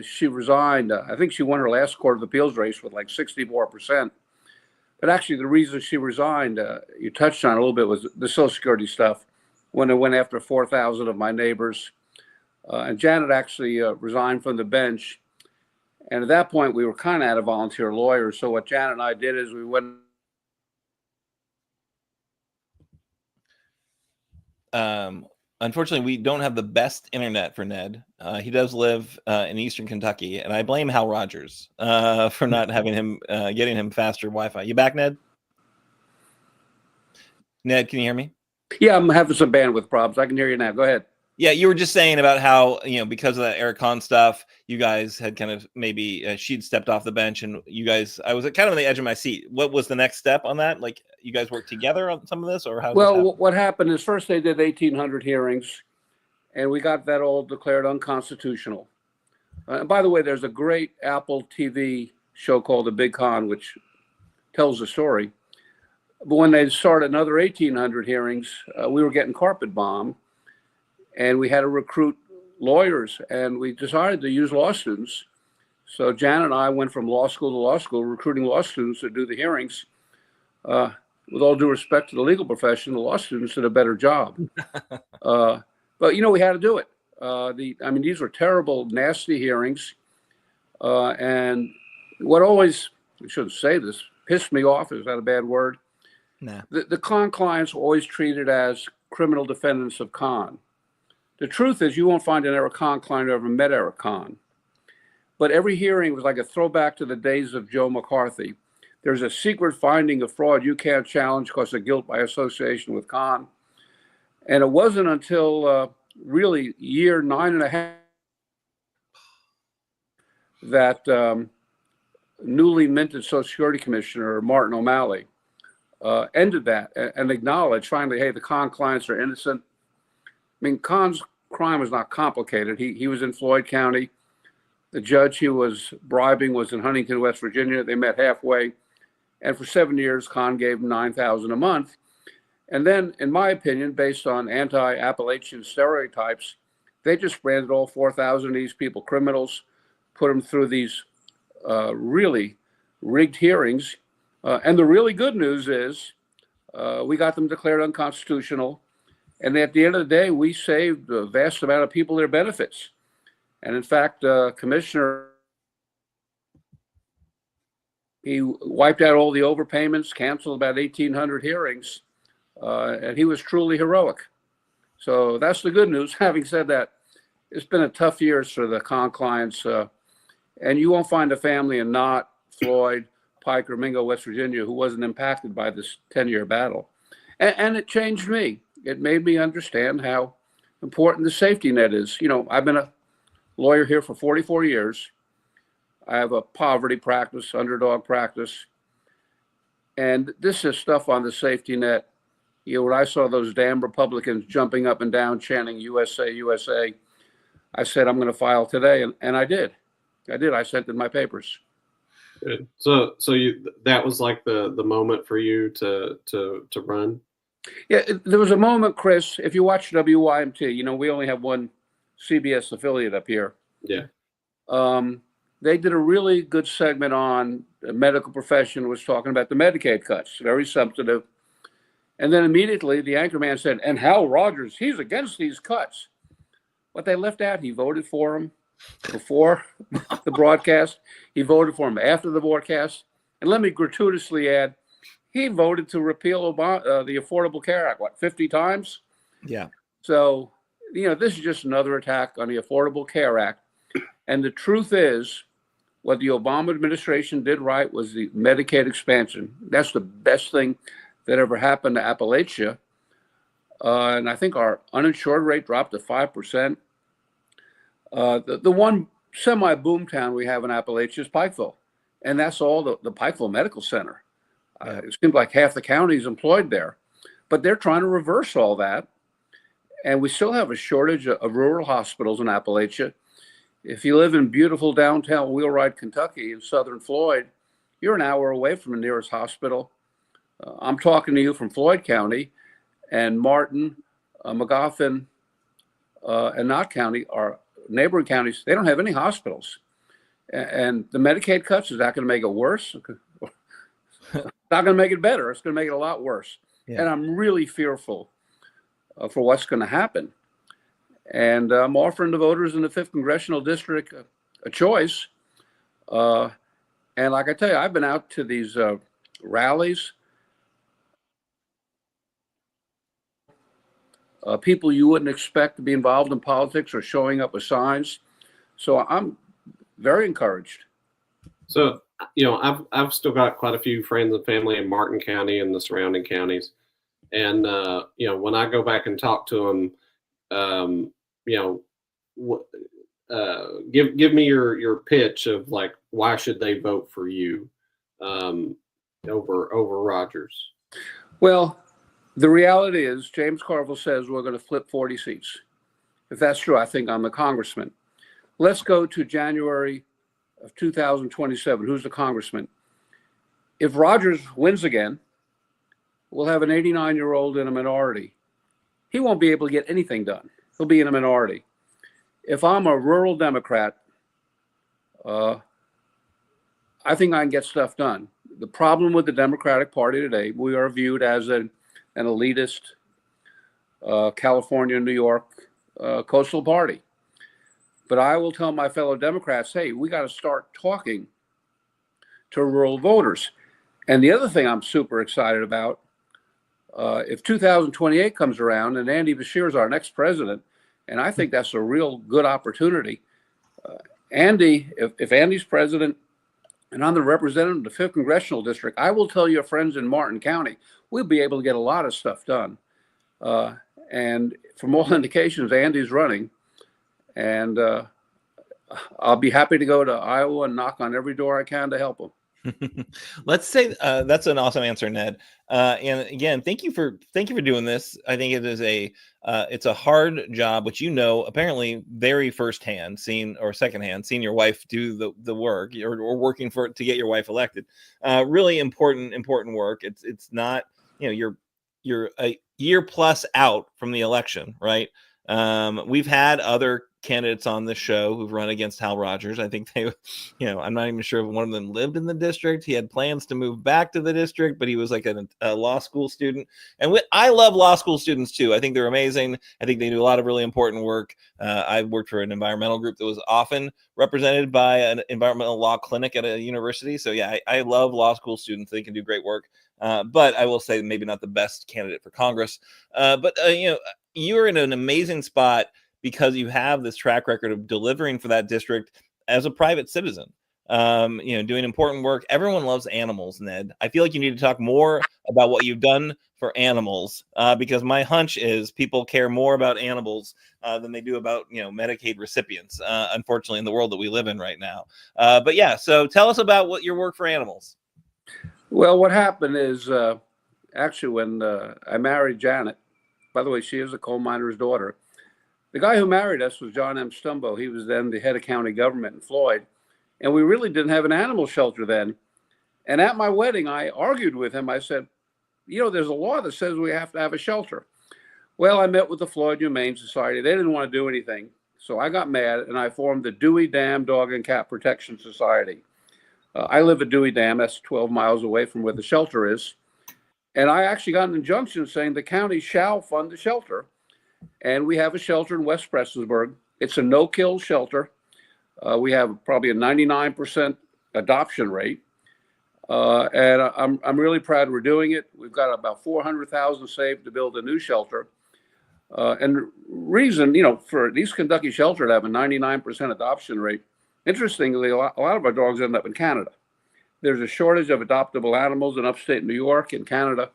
she resigned, I think she won her last Court of Appeals race with like 64%. But actually the reason she resigned, you touched on a little bit, was the Social Security stuff. When I went after 4,000 of my neighbors, and Janet actually resigned from the bench. And at that point, we were kind of out of volunteer lawyers. So what Janet and I did is we went. Unfortunately, we don't have the best internet for Ned. He does live in Eastern Kentucky, and I blame Hal Rogers for not having him getting him faster Wi-Fi. You back, Ned? Ned, can you hear me? Yeah, I'm having some bandwidth problems. I can hear you now. Go ahead. Yeah, you were just saying about how, because of that Eric Kahn stuff, you guys had kind of maybe she'd stepped off the bench, and you guys, I was kind of on the edge of my seat. What was the next step on that? Like, you guys worked together on some of this, or how? Well, what happened is first they did 1,800 hearings, and we got that all declared unconstitutional. And by the way, there's a great Apple TV show called The Big Con, which tells the story. But when they started another 1,800 hearings, we were getting carpet bombed. And we had to recruit lawyers, and we decided to use law students. So Jan and I went from law school to law school, recruiting law students to do the hearings. With all due respect to the legal profession, the law students did a better job. But, we had to do it. These were terrible, nasty hearings. And what always, I shouldn't say this, pissed me off, is that a bad word? Nah. The Kahn clients were always treated as criminal defendants of Kahn. The truth is, you won't find an Eric Kahn client who ever met Eric Kahn. But every hearing was like a throwback to the days of Joe McCarthy. There's a secret finding of fraud you can't challenge because of guilt by association with Kahn. And it wasn't until really year 9.5 that newly minted Social Security Commissioner Martin O'Malley ended that and acknowledged finally, hey, the Kahn clients are innocent. Kahn's crime was not complicated. He was in Floyd County. The judge he was bribing was in Huntington, West Virginia. They met halfway. And for 7 years, Kahn gave him $9,000 a month. And then, in my opinion, based on anti-Appalachian stereotypes, they just branded all 4,000 of these people criminals, put them through these really rigged hearings. And the really good news is we got them declared unconstitutional. And at the end of the day, we saved a vast amount of people their benefits. And in fact, Commissioner, he wiped out all the overpayments, canceled about 1,800 hearings, and he was truly heroic. So that's the good news. Having said that, it's been a tough years for the Kahn clients, and you won't find a family in Knott, Floyd, Pike, or Mingo, West Virginia, who wasn't impacted by this 10-year battle. And it changed me. It made me understand how important the safety net is. I've been a lawyer here for 44 years. I have a poverty practice, underdog practice. And this is stuff on the safety net When I saw those damn Republicans jumping up and down chanting USA, USA, I said, I'm going to file today. And I did. I sent in my papers. Good. So that was like the moment for you to run? Yeah, there was a moment, Chris, if you watch WYMT, we only have one CBS affiliate up here. Yeah. They did a really good segment on the medical profession, was talking about the Medicaid cuts, very substantive. And then immediately the anchorman said, and Hal Rogers, he's against these cuts. What they left out, he voted for them before the broadcast. He voted for them after the broadcast. And let me gratuitously add, he voted to repeal the Affordable Care Act, 50 times? Yeah. So, this is just another attack on the Affordable Care Act. And the truth is, what the Obama administration did right was the Medicaid expansion. That's the best thing that ever happened to Appalachia. And I think our uninsured rate dropped to 5%. The one semi-boom town we have in Appalachia is Pikeville. And that's all the Pikeville Medical Center. It seems like half the county is employed there. But they're trying to reverse all that. And we still have a shortage of rural hospitals in Appalachia. If you live in beautiful downtown Wheelwright, Kentucky, in southern Floyd, you're an hour away from the nearest hospital. I'm talking to you from Floyd County, and Martin, Magoffin, and Knott County are neighboring counties. They don't have any hospitals. And the Medicaid cuts, is that going to make it worse? It's not going to make it better. It's going to make it a lot worse. Yeah. And I'm really fearful for what's going to happen. And I'm offering the voters in the 5th Congressional District a choice. And like I tell you, I've been out to these rallies. People you wouldn't expect to be involved in politics are showing up with signs. So I'm very encouraged. So, I've still got quite a few friends and family in Martin County and the surrounding counties. And, when I go back and talk to them, give me your pitch of like, why should they vote for you over Rogers? Well, the reality is James Carville says we're going to flip 40 seats. If that's true, I think I'm a congressman. Let's go to January of 2027. Who's the congressman? If Rogers wins again, we'll have an 89-year-old in a minority. He won't be able to get anything done. He'll be in a minority. If I'm a rural Democrat, I think I can get stuff done. The problem with the Democratic Party today, we are viewed as an elitist California, New York coastal party. But I will tell my fellow Democrats, hey, we got to start talking to rural voters. And the other thing I'm super excited about, if 2028 comes around and Andy Beshear is our next president, and I think that's a real good opportunity. Andy, if Andy's president and I'm the representative of the 5th Congressional District, I will tell your friends in Martin County, we'll be able to get a lot of stuff done. And from all indications, Andy's running. And I'll be happy to go to Iowa and knock on every door I can to help him. Let's say that's an awesome answer, Ned. And again, thank you for doing this. I think it is it's a hard job, which apparently very firsthand, secondhand, seeing your wife do the work or working to get your wife elected. Really important work. It's not you're a year plus out from the election, right? We've had other candidates on this show who've run against Hal Rogers. I think they, I'm not even sure if one of them lived in the district. He had plans to move back to the district, but he was like a law school student. And I love law school students too. I think they're amazing. I think they do a lot of really important work. I worked for an environmental group that was often represented by an environmental law clinic at a university. So yeah, I love law school students. They can do great work. But I will say maybe not the best candidate for Congress. But you're in an amazing spot because you have this track record of delivering for that district as a private citizen, doing important work. Everyone loves animals, Ned. I feel like you need to talk more about what you've done for animals, because my hunch is people care more about animals than they do about, Medicaid recipients, unfortunately, in the world that we live in right now. But yeah, so tell us about your work for animals. Well, what happened is, actually, when I married Janet, by the way, she is a coal miner's daughter. The guy who married us was John M. Stumbo. He was then the head of county government in Floyd. And we really didn't have an animal shelter then. And at my wedding, I argued with him. I said, you know, there's a law that says we have to have a shelter. Well, I met with the Floyd Humane Society. They didn't want to do anything. So I got mad and I formed the Dewey Dam Dog and Cat Protection Society. I live at Dewey Dam. That's 12 miles away from where the shelter is. And I actually got an injunction saying the county shall fund the shelter. And we have a shelter in West Prestonsburg. It's a no-kill shelter. We have probably a 99% adoption rate. And I'm really proud we're doing it. We've got about $400,000 saved to build a new shelter. And the reason, you know, for the East Kentucky shelter to have a 99% adoption rate, interestingly, a lot of our dogs end up in Canada. There's a shortage of adoptable animals in upstate New York and Canada.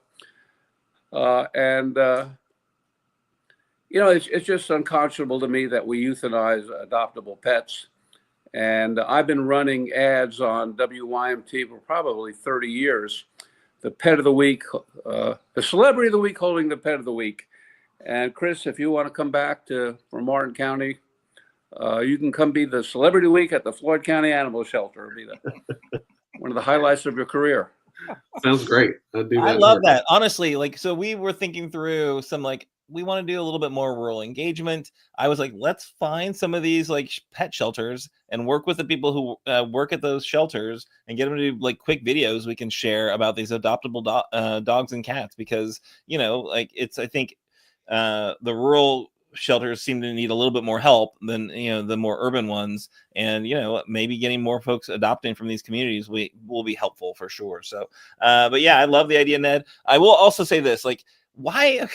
You know, it's just unconscionable to me that we euthanize adoptable pets. And I've been running ads on WYMT for probably 30 years. The pet of the week, the celebrity of the week holding the pet of the week. And Chris, if you want to come back from Martin County, you can come be the celebrity of the week at the Floyd County Animal Shelter. It'll be one of the highlights of your career. Sounds great. I love that. Honestly, like, so we were thinking through some, like, we want to do a little bit more rural engagement. I was like, let's find some of these like pet shelters and work with the people who work at those shelters and get them to do like quick videos we can share about these adoptable dogs and cats, because, you know, like I think the rural shelters seem to need a little bit more help than, you know, the more urban ones. And, you know, maybe getting more folks adopting from these communities will be helpful for sure. So, but yeah, I love the idea, Ned. I will also say this, like, why,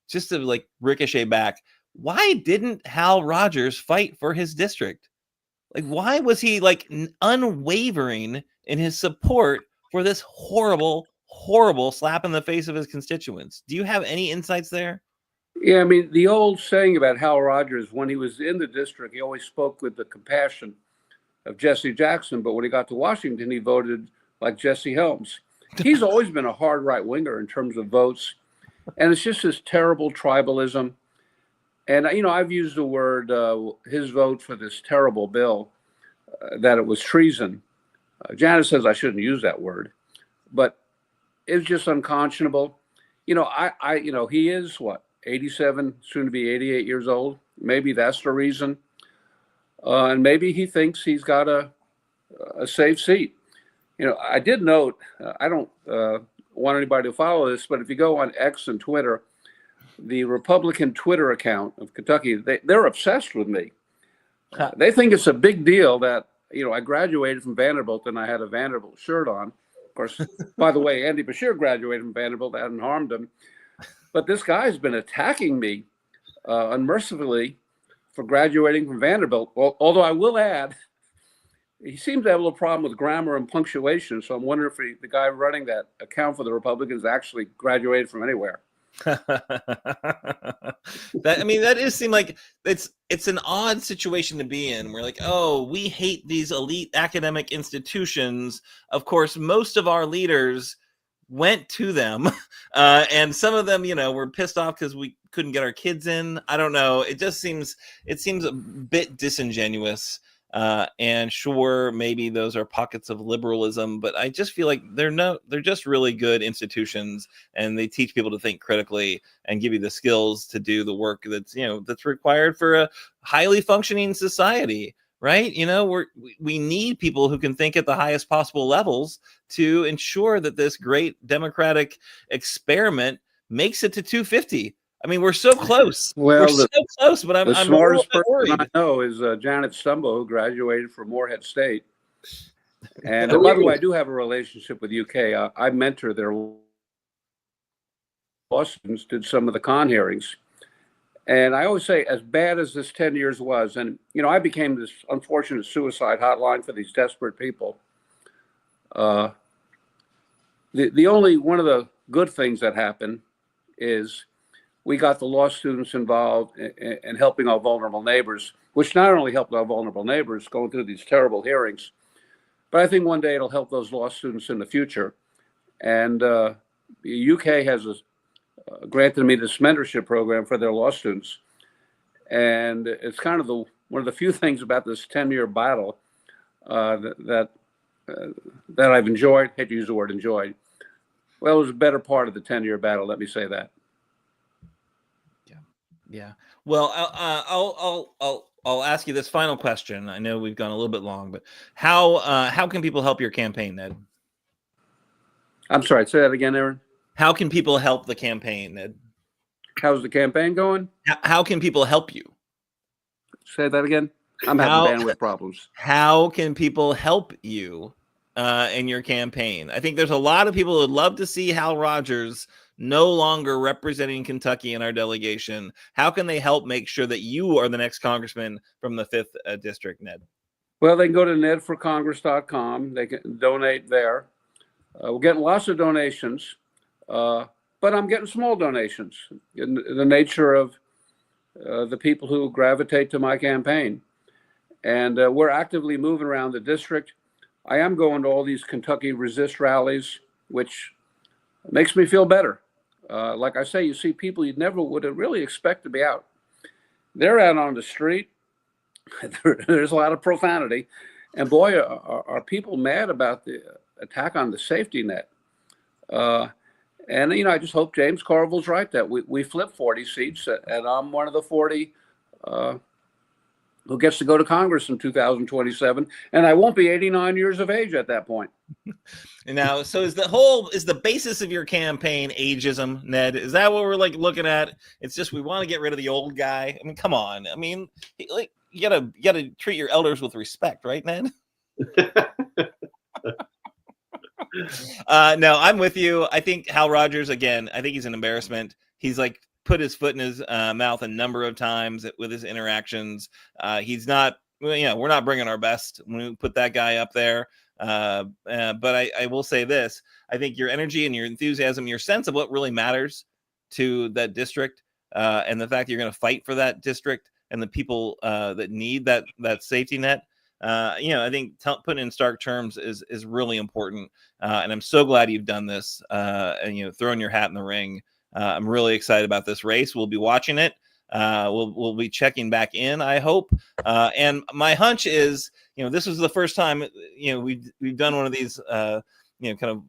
just to like ricochet back, why didn't Hal Rogers fight for his district? Like, why was he like unwavering in his support for this horrible, horrible slap in the face of his constituents? Do you have any insights there? Yeah, I mean, the old saying about Hal Rogers, when he was in the district, he always spoke with the compassion of Jesse Jackson. But when he got to Washington, he voted like Jesse Helms. He's always been a hard right winger in terms of votes. And it's just this terrible tribalism. And, you know, I've used the word, his vote for this terrible bill, that it was treason. Janet says I shouldn't use that word, but it's just unconscionable. You know, you know, he is what, 87, soon to be 88 years old. Maybe that's the reason. And maybe he thinks he's got a safe seat. You know, I did note, I don't want anybody to follow this, but if you go on X and Twitter, the Republican Twitter account of Kentucky, they're obsessed with me. They think it's a big deal that, you know, I graduated from Vanderbilt and I had a Vanderbilt shirt on. Of course, by the way, Andy Bashir graduated from Vanderbilt. I hadn't harmed him. But this guy's been attacking me unmercifully for graduating from Vanderbilt. Well, although I will add, he seems to have a little problem with grammar and punctuation. So I'm wondering if the guy running that account for the Republicans actually graduated from anywhere. That, I mean, that does seem like it's an odd situation to be in. We're like, oh, we hate these elite academic institutions. Of course, most of our leaders went to them, and some of them, you know, were pissed off because we couldn't get our kids in. I don't know. It seems a bit disingenuous. And sure, maybe those are pockets of liberalism, but I just feel like they're just really good institutions, and they teach people to think critically and give you the skills to do the work that's required for a highly functioning society, right? You know, we need people who can think at the highest possible levels to ensure that this great democratic experiment makes it to 250. I mean, we're so close. Well, we're so close, but I'm smartest a little bit person I know is Janet Stumbo, who graduated from Morehead State. And Oh, by the way, really? I do have a relationship with UK. I mentor their law students, did some of the con hearings. And I always say, as bad as this 10 years was, and, you know, I became this unfortunate suicide hotline for these desperate people. The only one of the good things that happened is we got the law students involved in helping our vulnerable neighbors, which not only helped our vulnerable neighbors going through these terrible hearings, but I think one day it'll help those law students in the future. And UK has granted me this mentorship program for their law students, and it's kind of one of the few things about this 10-year battle that I've enjoyed. Hate to use the word enjoyed. Well, it was a better part of the 10-year battle. Let me say that. Yeah. Well, I'll ask you this final question. I know we've gone a little bit long, but how can people help your campaign, Ned? I'm sorry. Say that again, Aaron. How can people help the campaign, Ned? How's the campaign going? How can people help you? Say that again. I'm having bandwidth problems. How can people help you in your campaign? I think there's a lot of people who would love to see Hal Rogers no longer representing Kentucky in our delegation. How can they help make sure that you are the next congressman from the 5th district, Ned? Well, they can go to nedforcongress.com. They can donate there. We're getting lots of donations, but I'm getting small donations in the nature of the people who gravitate to my campaign. And we're actively moving around the district. I am going to all these Kentucky Resist rallies, which makes me feel better. Like I say, you see people you never would have really expect to be out. They're out on the street. There's a lot of profanity. And boy, are people mad about the attack on the safety net. And, you know, I just hope James Carville's right that we flip 40 seats, and I'm one of the 40 who gets to go to Congress in 2027. And I won't be 89 years of age at that point. Now, so is the basis of your campaign ageism, Ned? Is that what we're like looking at? It's just we want to get rid of the old guy. I mean, come on. I mean, like you gotta treat your elders with respect, right, Ned? No, I'm with you. I think Hal Rogers, again, I think he's an embarrassment. He's like put his foot in his mouth a number of times with his interactions. He's not, we're not bringing our best when we put that guy up there. But I will say this. I think your energy and your enthusiasm, your sense of what really matters to that district, and the fact that you're going to fight for that district and the people that need that safety net, I think putting in stark terms is really important. And I'm so glad you've done this and, throwing your hat in the ring. I'm really excited about this race. We'll be watching it. We'll be checking back in, I hope. And my hunch is, this was the first time, we've done one of these, kind of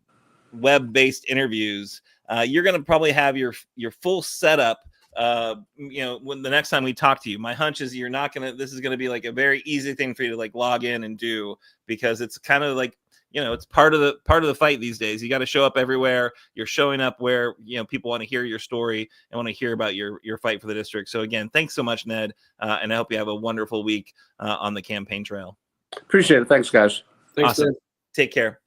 web-based interviews. You're going to probably have your full setup when the next time we talk to you. My hunch is this is going to be like a very easy thing for you to like log in and do, because it's kind of like, it's part of the fight these days. You got to show up everywhere. You're showing up where, people want to hear your story and want to hear about your fight for the district. So again, thanks so much, Ned. And I hope you have a wonderful week on the campaign trail. Appreciate it. Thanks, guys. Thanks, awesome. Ned. Take care.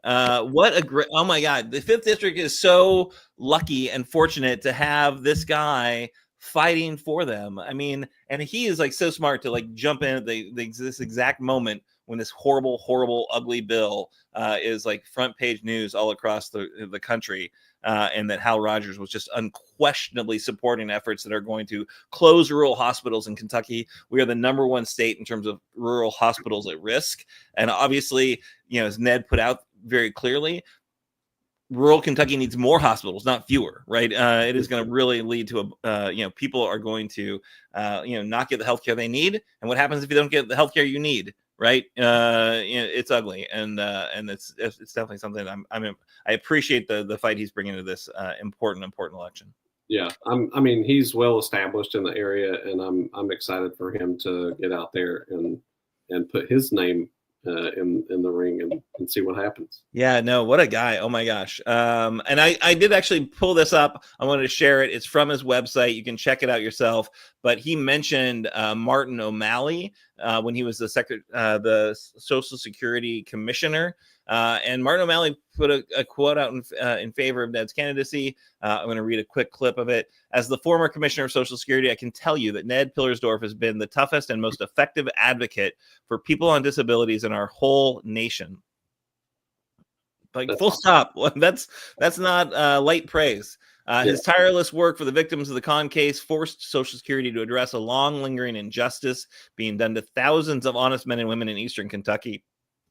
What a great, oh my God, the 5th district is so lucky and fortunate to have this guy fighting for them. I mean, and he is like so smart to like jump in at this exact moment when this horrible, ugly bill is like front page news all across the country. And that Hal Rogers was just unquestionably supporting efforts that are going to close rural hospitals in Kentucky. We are the #1 state in terms of rural hospitals at risk. And obviously, as Ned put out very clearly, rural Kentucky needs more hospitals, not fewer, right? It is going to really lead to people are going to, not get the healthcare they need. And what happens if you don't get the healthcare you need? Right. It's ugly. And it's definitely something I appreciate the fight he's bringing to this important election. Yeah. I mean, he's well established in the area, and I'm excited for him to get out there and put his name in the ring and see what happens. Yeah, no, what a guy. Oh my gosh. And I did actually pull this up. I wanted to share it. It's from his website. You can check it out yourself. But he mentioned Martin O'Malley when he was the Social Security Commissioner. And Martin O'Malley put a quote out in favor of Ned's candidacy. I'm going to read a quick clip of it. As the former commissioner of Social Security, I can tell you that Ned Pillersdorf has been the toughest and most effective advocate for people on disabilities in our whole nation. Like full stop. That's not light praise. His tireless work for the victims of the Con case forced Social Security to address a long lingering injustice being done to thousands of honest men and women in Eastern Kentucky.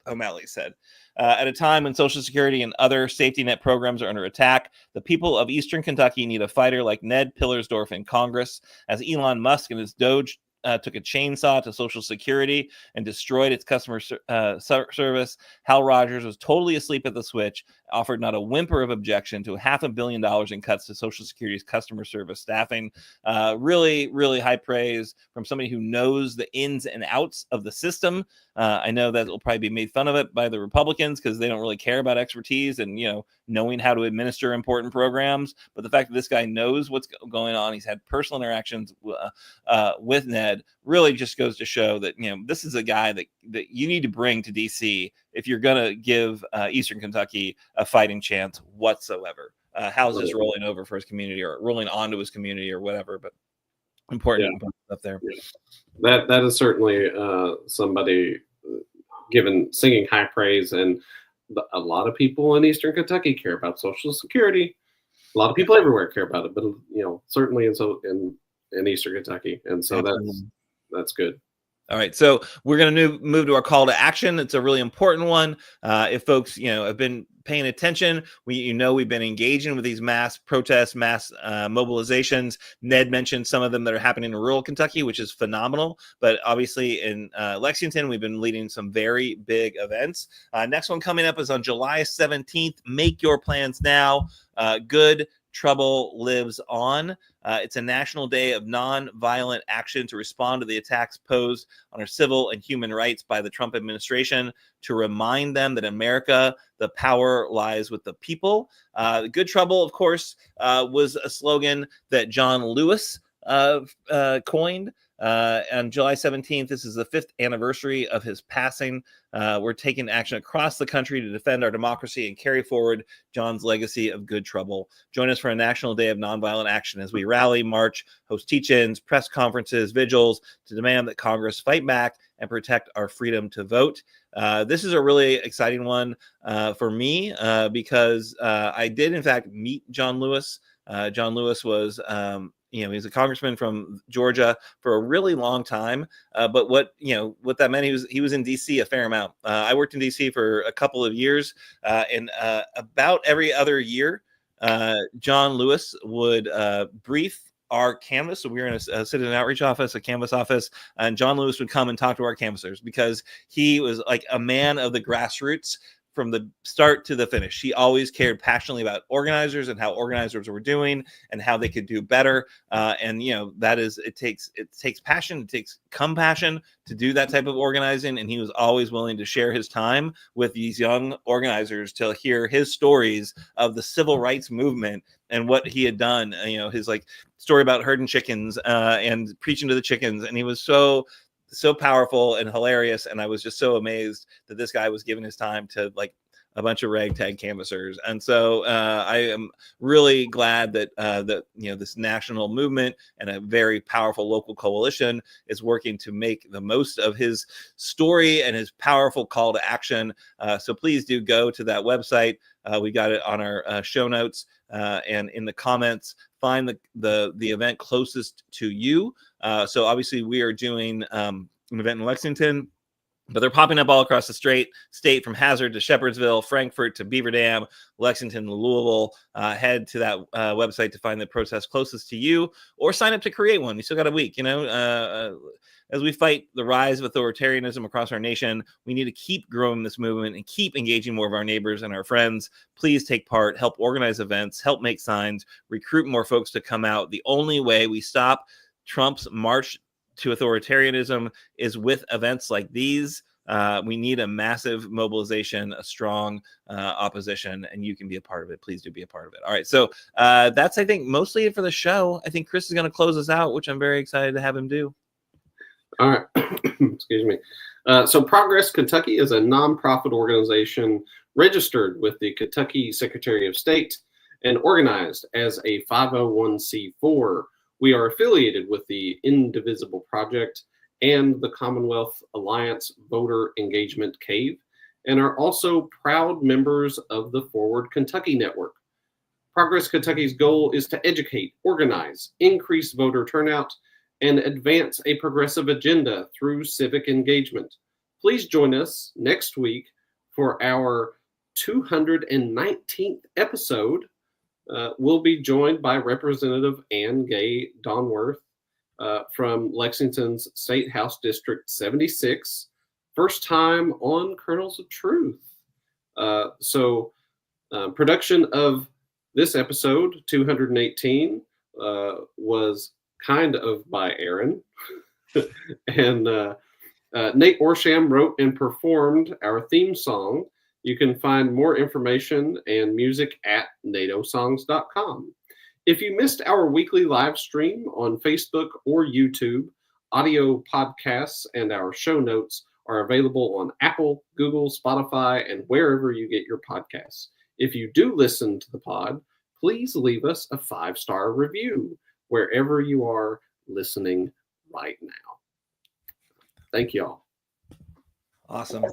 O'Malley said. At a time when Social Security and other safety net programs are under attack, the people of Eastern Kentucky need a fighter like Ned Pillersdorf in Congress. As Elon Musk and his Doge took a chainsaw to Social Security and destroyed its customer service, Hal Rogers was totally asleep at the switch, offered not a whimper of objection to $500 million in cuts to Social Security's customer service staffing. Really, really high praise from somebody who knows the ins and outs of the system. I know that will probably be made fun of it by the Republicans because they don't really care about expertise and, knowing how to administer important programs. But the fact that this guy knows what's going on, he's had personal interactions with Ned, really just goes to show that, this is a guy that you need to bring to DC if you're going to give Eastern Kentucky a fighting chance whatsoever. Hal's just rolling over for his community or rolling onto his community or whatever, but important stuff there. Yeah. That is certainly somebody singing high praise, and a lot of people in Eastern Kentucky care about Social Security. A lot of people everywhere care about it, but certainly in Eastern Kentucky, and so that's good. All right, so we're going to move to our call to action. It's a really important one. If folks, have been paying attention, we've been engaging with these mass protests, mass mobilizations. Ned mentioned some of them that are happening in rural Kentucky, which is phenomenal. But obviously in Lexington, we've been leading some very big events. Next one coming up is on July 17th. Make your plans now. Good trouble lives on. It's a national day of nonviolent action to respond to the attacks posed on our civil and human rights by the Trump administration, to remind them that in America, the power lies with the people. Good trouble, of course, was a slogan that John Lewis coined. On July 17th, this is the 5th anniversary of his passing. We're taking action across the country to defend our democracy and carry forward John's legacy of good trouble. Join us for a national day of nonviolent action as we rally, march, host teach-ins, press conferences, vigils to demand that Congress fight back and protect our freedom to vote. This is a really exciting one for me because I did, in fact, meet John Lewis. John Lewis was he's a congressman from Georgia for a really long time. But what that meant, he was in DC a fair amount. I worked in DC for a couple of years, and about every other year, John Lewis would brief our canvas. So we were in a citizen outreach office, a canvas office, and John Lewis would come and talk to our canvassers because he was like a man of the grassroots. From the start to the finish, he always cared passionately about organizers and how organizers were doing and how they could do better. It takes passion, it takes compassion to do that type of organizing. And he was always willing to share his time with these young organizers to hear his stories of the civil rights movement and what he had done. His story about herding chickens and preaching to the chickens. And he was so powerful and hilarious, and I was just so amazed that this guy was giving his time to a bunch of ragtag canvassers. And so I am really glad that this national movement and a very powerful local coalition is working to make the most of his story and his powerful call to action. So please do go to that website. We got it on our show notes and in the comments. Find the event closest to you. So obviously we are doing an event in Lexington, but they're popping up all across the state from Hazard to Shepherdsville, Frankfort to Beaver Dam, Lexington, Louisville. Head to that website to find the protest closest to you, or sign up to create one. We still got a week, as we fight the rise of authoritarianism across our nation. We need to keep growing this movement and keep engaging more of our neighbors and our friends. Please take part, help organize events, help make signs, recruit more folks to come out. The only way we stop Trump's march to authoritarianism is with events like these. We need a massive mobilization, a strong opposition, and you can be a part of it. Please do be a part of it. All right, so that's, I think, mostly it for the show. I think Chris is going to close us out, which I'm very excited to have him do. All right. Excuse me. So Progress Kentucky is a nonprofit organization registered with the Kentucky Secretary of State and organized as a 501c4. We are affiliated with the Indivisible Project and the Commonwealth Alliance Voter Engagement Cave, and are also proud members of the Forward Kentucky Network. Progress Kentucky's goal is to educate, organize, increase voter turnout, and advance a progressive agenda through civic engagement. Please join us next week for our 219th episode, we'll be joined by Representative Gay Donworth from Lexington's State House District 76. First time on Kernels of Truth. Production of this episode, 218, was kind of by Aaron. And Nate Orsham wrote and performed our theme song. You can find more information and music at natosongs.com. If you missed our weekly live stream on Facebook or YouTube, audio podcasts and our show notes are available on Apple, Google, Spotify, and wherever you get your podcasts. If you do listen to the pod, please leave us a 5-star review wherever you are listening right now. Thank you all. Awesome.